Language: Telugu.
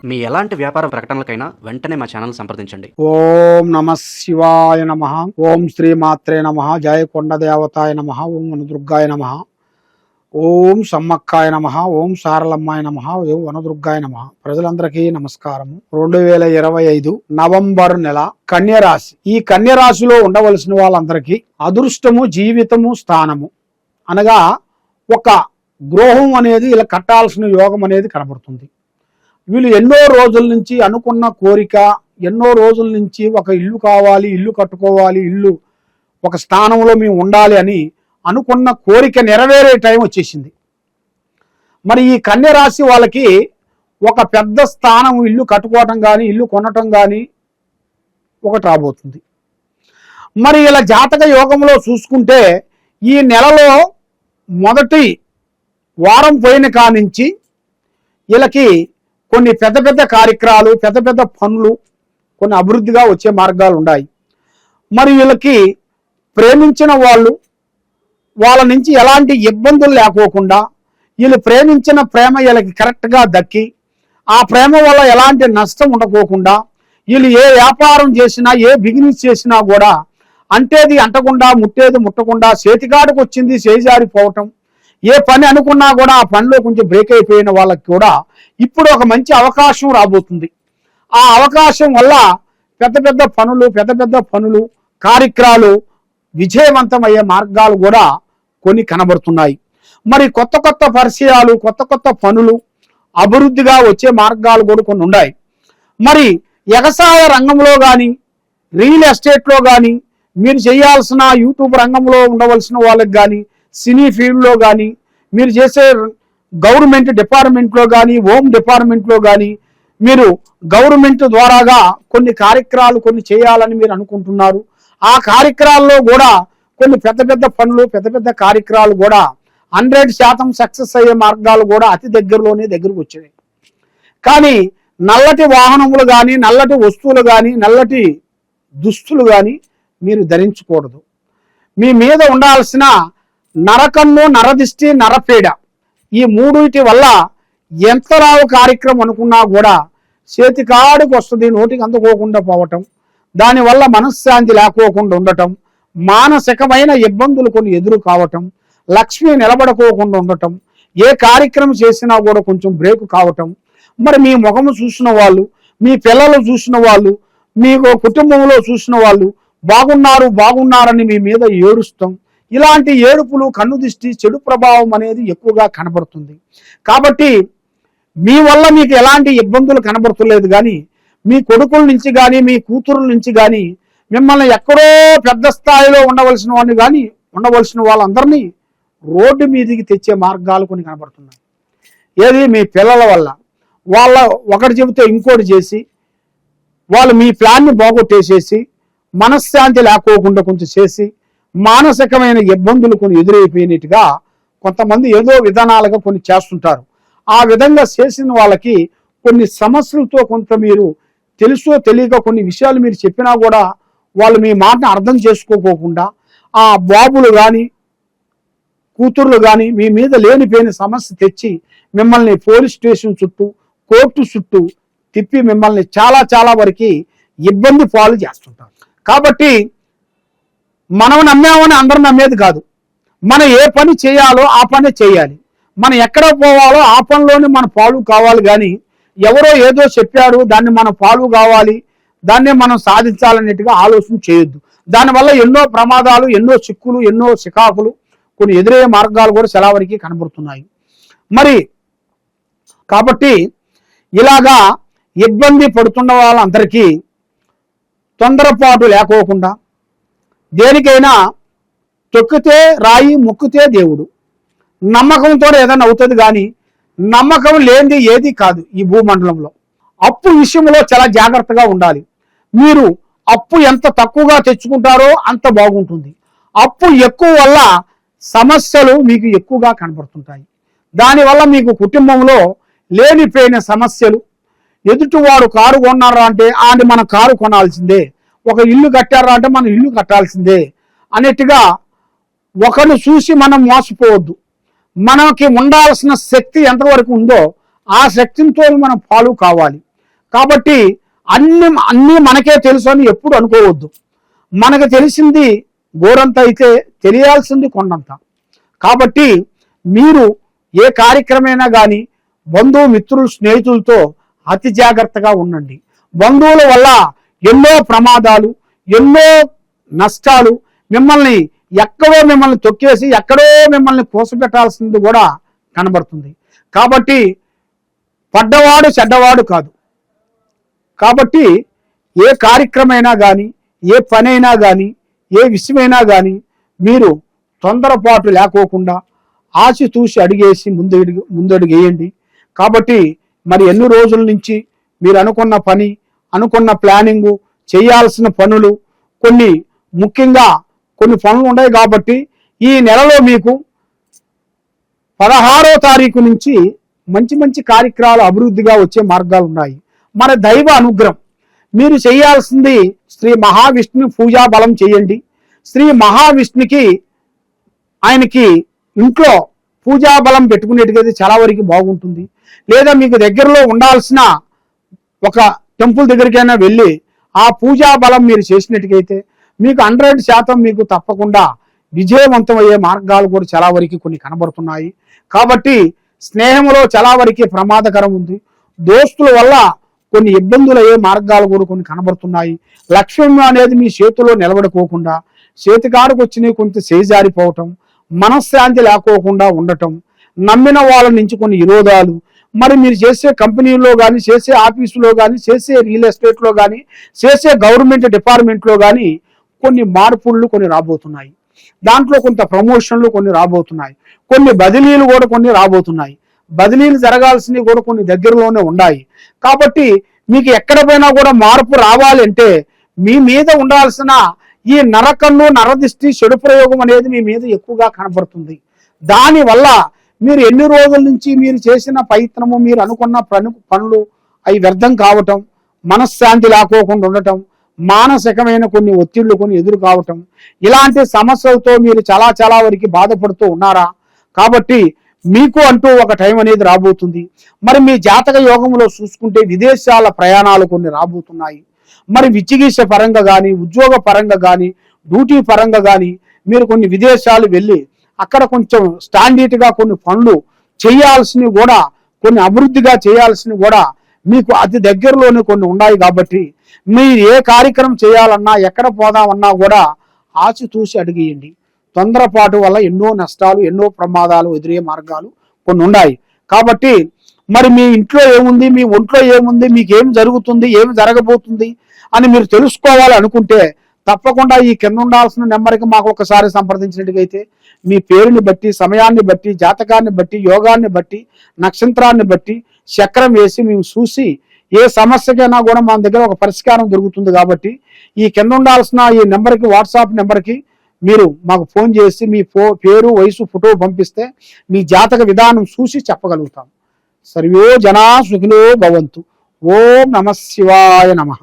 మీ ఎలాంటి వ్యాపార ప్రకటనలకైనా వెంటనే మా ఛానల్ సంప్రదించండి. ఓం నమ శివాయ నమ. ఓం శ్రీమాత్రే నమ. జయ కొండ దేవతాయ నమ. ఓం వనదుర్గాయ నమ. ఓం సమ్మక్కాయ నమ. ఓం సారలమ్మాయ నమ. ఓం వనదుర్గాయ నమ. ప్రజలందరికీ నమస్కారము. 2025 నవంబర్ నెల కన్యరాశి. ఈ కన్యరాశిలో ఉండవలసిన వాళ్ళందరికీ అదృష్టము, జీవితము, స్థానము అనగా ఒక గృహం అనేది ఇలా కట్టాల్సిన యోగం అనేది కనబడుతుంది. వీళ్ళు ఎన్నో రోజుల నుంచి అనుకున్న కోరిక, ఎన్నో రోజుల నుంచి ఒక ఇల్లు కావాలి, ఇల్లు కట్టుకోవాలి, ఇల్లు ఒక స్థానంలో మేము ఉండాలి అని అనుకున్న కోరిక నెరవేరే టైం వచ్చేసింది. మరి ఈ కన్య రాశి వాళ్ళకి ఒక పెద్ద స్థానం, ఇల్లు కట్టుకోవటం కానీ, ఇల్లు కొనటం కానీ ఒకటి రాబోతుంది. మరి ఇలా జాతక యోగంలో చూసుకుంటే ఈ నెలలో మొదటి వారం పోయిన కానించి వీళ్ళకి కొన్ని పెద్ద పెద్ద కార్యక్రమాలు, పెద్ద పెద్ద పనులు, కొన్ని అభివృద్ధిగా వచ్చే మార్గాలు ఉన్నాయి. మరి వీళ్ళకి ప్రేమించిన వాళ్ళ నుంచి ఎలాంటి ఇబ్బందులు లేకోకుండా, వీళ్ళు ప్రేమించిన ప్రేమ వీళ్ళకి కరెక్ట్గా దక్కి, ఆ ప్రేమ వల్ల ఎలాంటి నష్టం ఉండకోకుండా, వీళ్ళు ఏ వ్యాపారం చేసినా, ఏ బిజినెస్ చేసినా కూడా అంటేది అంటకుండా, ముట్టేది ముట్టకుండా, చేతికాడికి వచ్చింది చేజారిపోవటం, ఏ పని అనుకున్నా కూడా ఆ పనిలో కొంచెం బ్రేక్ అయిపోయిన వాళ్ళకి కూడా ఇప్పుడు ఒక మంచి అవకాశం రాబోతుంది. ఆ అవకాశం వల్ల పెద్ద పెద్ద పనులు, కార్యక్రమాలు విజయవంతమయ్యే మార్గాలు కూడా కొన్ని కనబడుతున్నాయి. మరి కొత్త కొత్త పరిచయాలు, కొత్త కొత్త పనులు అభివృద్ధిగా వచ్చే మార్గాలు కూడా కొన్ని ఉన్నాయి. మరి వ్యవసాయ రంగంలో కానీ, రియల్ ఎస్టేట్లో కానీ, మీరు చేయాల్సిన యూట్యూబ్ రంగంలో ఉండవలసిన వాళ్ళకి కానీ, సినీ ఫీల్డ్లో కానీ, మీరు చేసే గవర్నమెంట్ డిపార్ట్మెంట్లో కానీ, హోమ్ డిపార్ట్మెంట్లో కానీ, మీరు గవర్నమెంట్ ద్వారాగా కొన్ని కార్యక్రమాలు కొన్ని చేయాలని మీరు అనుకుంటున్నారు. ఆ కార్యక్రమాల్లో కూడా కొన్ని పెద్ద పెద్ద పనులు, పెద్ద పెద్ద కార్యక్రమాలు కూడా 100% సక్సెస్ అయ్యే మార్గాలు కూడా అతి దగ్గరకు వచ్చాయి. కానీ నల్లటి వాహనములు కానీ, నల్లటి వస్తువులు కానీ, నల్లటి దుస్తులు కానీ మీరు ధరించకూడదు. మీ మీద ఉండాల్సిన నరకన్ను, నరదిష్టి, నరపీడ ఈ మూడిటి వల్ల ఎంత రావు కార్యక్రమం అనుకున్నా కూడా చేతికాడికి వస్తుంది, నోటికి అందుకోకుండా పోవటం, దానివల్ల మనశ్శాంతి లేకోకుండా ఉండటం, మానసికమైన ఇబ్బందులు కొన్ని ఎదురు కావటం, లక్ష్మి నిలబడుకోకుండా ఉండటం, ఏ కార్యక్రమం చేసినా కూడా కొంచెం బ్రేక్ కావటం. మరి మీ ముఖము చూసిన వాళ్ళు, మీ పిల్లలు చూసిన వాళ్ళు, మీ కుటుంబంలో చూసిన వాళ్ళు బాగున్నారని మీ మీద ఏడుస్తాం. ఇలాంటి ఏడుపులు, కన్ను దిష్టి, చెడు ప్రభావం అనేది ఎక్కువగా కనబడుతుంది. కాబట్టి మీ వల్ల మీకు ఎలాంటి ఇబ్బందులు కనబడుతులేదు. కానీ మీ కొడుకుల నుంచి కానీ, మీ కూతురుల నుంచి కానీ, మిమ్మల్ని ఎక్కడో పెద్ద స్థాయిలో ఉండవలసిన వాళ్ళందరినీ రోడ్డు మీదికి తెచ్చే మార్గాలు కొన్ని కనబడుతున్నాయి. ఏది మీ పిల్లల వల్ల, వాళ్ళ ఒకటి చెబితే ఇంకోటి చేసి, వాళ్ళు మీ ప్లాన్ని బాగొట్టేసేసి, మనశ్శాంతి లేకోకుండా కొంచెం చేసి, మానసికమైన ఇబ్బందులు కొన్ని ఎదురైపోయినట్టుగా కొంతమంది ఏదో విధానాలుగా కొన్ని చేస్తుంటారు. ఆ విధంగా చేసిన వాళ్ళకి కొన్ని సమస్యలతో కొంత మీరు తెలుసో తెలియక కొన్ని విషయాలు మీరు చెప్పినా కూడా వాళ్ళు మీ మాటను అర్థం చేసుకోకోకుండా, ఆ బాబులు కానీ, కూతుర్లు కానీ మీ మీద లేనిపోయిన సమస్య తెచ్చి మిమ్మల్ని పోలీస్ స్టేషన్ చుట్టూ, కోర్టు చుట్టూ తిప్పి మిమ్మల్ని చాలా వరకు ఇబ్బంది పాలు చేస్తుంటారు. కాబట్టి మనం నమ్మామని అందరూ నమ్మేది కాదు. మనం ఏ పని చేయాలో ఆ పని చేయాలి. మనం ఎక్కడ పోవాలో ఆ పనిలోనే మన పాలు కావాలి. కానీ ఎవరో ఏదో చెప్పారు దాన్ని మనం పాలు కావాలి, దాన్నే మనం సాధించాలన్నట్టుగా ఆలోచన చేయొద్దు. దానివల్ల ఎన్నో ప్రమాదాలు, ఎన్నో చిక్కులు, ఎన్నో చికాకులు, కొన్ని ఎదురయ్యే మార్గాలు కూడా చాలా వరకు కనబడుతున్నాయి. మరి కాబట్టి ఇలాగా ఇబ్బంది పడుతున్న వాళ్ళందరికీ తొందరపాటు లేకోకుండా, దేనికైనా తొక్కితే రాయి, మొక్కితే దేవుడు, నమ్మకంతో ఏదైనా అవుతుంది. కానీ నమ్మకం లేనిది ఏది కాదు ఈ భూమండలంలో. అప్పు విషయంలో చాలా జాగ్రత్తగా ఉండాలి. మీరు అప్పు ఎంత తక్కువగా తెచ్చుకుంటారో అంత బాగుంటుంది. అప్పు ఎక్కువ వల్ల సమస్యలు మీకు ఎక్కువగా కనబడుతుంటాయి. దానివల్ల మీకు కుటుంబంలో లేనిపోయిన సమస్యలు, ఎదుటివాడు కారు కొన్నారా అంటే మన కారు కొనాల్సిందే, ఒక ఇల్లు కట్టారా అంటే మనం ఇల్లు కట్టాల్సిందే అన్నట్టుగా ఒకరు చూసి మనం మోసపోవద్దు. మనకి ఉండాల్సిన శక్తి ఎంతవరకు ఉందో ఆ శక్తితో మనం ఫాలో కావాలి. కాబట్టి అన్నీ మనకే తెలుసు అని ఎప్పుడు అనుకోవద్దు. మనకు తెలిసింది గోరంత అయితే తెలియాల్సింది కొండంత. కాబట్టి మీరు ఏ కార్యక్రమైనా కానీ బంధువు మిత్రులు స్నేహితులతో అతి జాగ్రత్తగా ఉండండి. బంధువుల వల్ల ఎన్నో ప్రమాదాలు, ఎన్నో నష్టాలు, మిమ్మల్ని తొక్కేసి ఎక్కడో మిమ్మల్ని కోసపెట్టాల్సింది కూడా కనబడుతుంది. కాబట్టి పడ్డవాడు చెడ్డవాడు కాదు. కాబట్టి ఏ కార్యక్రమైనా కానీ, ఏ పనైనా కానీ, ఏ విషయమైనా కానీ మీరు తొందరపాటు లేకోకుండా ఆచితూచి అడిగేసి ముందడుగు వేయండి. కాబట్టి మరి ఎన్ని రోజుల నుంచి మీరు అనుకున్న పని, అనుకున్న ప్లానింగు, చేయాల్సిన పనులు, ముఖ్యంగా కొన్ని పనులు ఉన్నాయి. కాబట్టి ఈ నెలలో మీకు 16వ తారీఖు నుంచి మంచి మంచి కార్యక్రమాలు అభివృద్ధిగా వచ్చే మార్గాలు ఉన్నాయి. మన దైవ అనుగ్రహం. మీరు చేయాల్సింది శ్రీ మహావిష్ణు పూజా బలం చేయండి. శ్రీ మహావిష్ణుకి ఆయనకి ఇంట్లో పూజా బలం పెట్టుకునేట్టుగా చాలా వరకు బాగుంటుంది. లేదా మీకు దగ్గరలో ఉండాల్సిన ఒక టెంపుల్ దగ్గరికైనా వెళ్ళి ఆ పూజా బలం మీరు చేసినట్టుగైతే మీకు 100% మీకు తప్పకుండా విజయవంతమయ్యే మార్గాలు కూడా చాలా వరకు కొన్ని కనబడుతున్నాయి. కాబట్టి స్నేహంలో చాలా వరకు ప్రమాదకరం ఉంది. దోస్తుల వల్ల కొన్ని ఇబ్బందులు అయ్యే మార్గాలు కూడా కొన్ని కనబడుతున్నాయి. లక్ష్యం అనేది మీ చేతిలో నిలబడుకోకుండా చేతికాడకు వచ్చిన కొంత చేజారిపోవటం, మనశ్శాంతి లేకోకుండా ఉండటం, నమ్మిన వాళ్ళ నుంచి కొన్ని విరోధాలు, మరి మీరు చేసే కంపెనీలో కానీ, చేసే ఆఫీసులో కానీ, చేసే రియల్ ఎస్టేట్లో కానీ, చేసే గవర్నమెంట్ డిపార్ట్మెంట్లో కానీ కొన్ని మార్పులు కొన్ని రాబోతున్నాయి. దాంట్లో కొంత ప్రమోషన్లు కొన్ని రాబోతున్నాయి. కొన్ని బదిలీలు కూడా కొన్ని రాబోతున్నాయి. బదిలీలు జరగాల్సినవి కూడా కొన్ని దగ్గరలోనే ఉన్నాయి. కాబట్టి మీకు ఎక్కడ పోయినా కూడా మార్పు రావాలి అంటే మీ మీద ఉండాల్సిన ఈ నరకన్ను, నరదిష్టి, చెడు ప్రయోగం అనేది మీ మీద ఎక్కువగా కనబడుతుంది. దానివల్ల మీరు ఎన్ని రోజుల నుంచి మీరు చేసిన ప్రయత్నము, మీరు అనుకున్న పనులు అవి వ్యర్థం కావటం, మనశ్శాంతి లేకోకుండా ఉండటం, మానసికమైన కొన్ని ఒత్తిళ్లు కొన్ని ఎదురు కావటం, ఇలాంటి సమస్యలతో మీరు చాలా వరకు బాధపడుతూ ఉన్నారా? కాబట్టి మీకు అంటూ ఒక టైం అనేది రాబోతుంది. మరి మీ జాతక యోగంలో చూసుకుంటే విదేశాల ప్రయాణాలు కొన్ని రాబోతున్నాయి. మరి విచికిత్స పరంగా కానీ, ఉద్యోగ పరంగా కానీ, డ్యూటీ పరంగా కానీ మీరు కొన్ని విదేశాలు వెళ్ళి అక్కడ కొంచెం స్టాండర్డ్గా కొన్ని పనులు చేయాల్సినవి కూడా, కొన్ని అభివృద్ధిగా చేయాల్సినవి కూడా మీకు అతి దగ్గరలోనే కొన్ని ఉన్నాయి. కాబట్టి మీరు ఏ కార్యక్రమం చేయాలన్నా, ఎక్కడ పోదామన్నా కూడా ఆచితూచి అడిగేయండి. తొందరపాటు వల్ల ఎన్నో నష్టాలు, ఎన్నో ప్రమాదాలు ఎదురయ్యే మార్గాలు కొన్ని ఉన్నాయి. కాబట్టి మరి మీ ఇంట్లో ఏముంది, మీ ఒంట్లో ఏముంది, మీకు ఏం జరుగుతుంది, ఏమి జరగబోతుంది అని మీరు తెలుసుకోవాలి అనుకుంటే తప్పకుండా ఈ కింద ఉండాల్సిన నెంబర్కి మాకు ఒకసారి సంప్రదించినట్టుగైతే మీ పేరుని బట్టి, సమయాన్ని బట్టి, జాతకాన్ని బట్టి, యోగాన్ని బట్టి, నక్షత్రాన్ని బట్టి చక్రం వేసి మేము చూసి ఏ సమస్యకైనా కూడా మన దగ్గర ఒక పరిష్కారం దొరుకుతుంది. కాబట్టి ఈ కింద ఉండాల్సిన ఈ నెంబర్కి, వాట్సాప్ నెంబర్కి మీరు మాకు ఫోన్ చేసి మీ పేరు, వయసు, ఫోటో పంపిస్తే మీ జాతక విధానం చూసి చెప్పగలుగుతాం. సర్వే జనా సుఖినో భవంతు. ఓం నమః శివాయ నమః.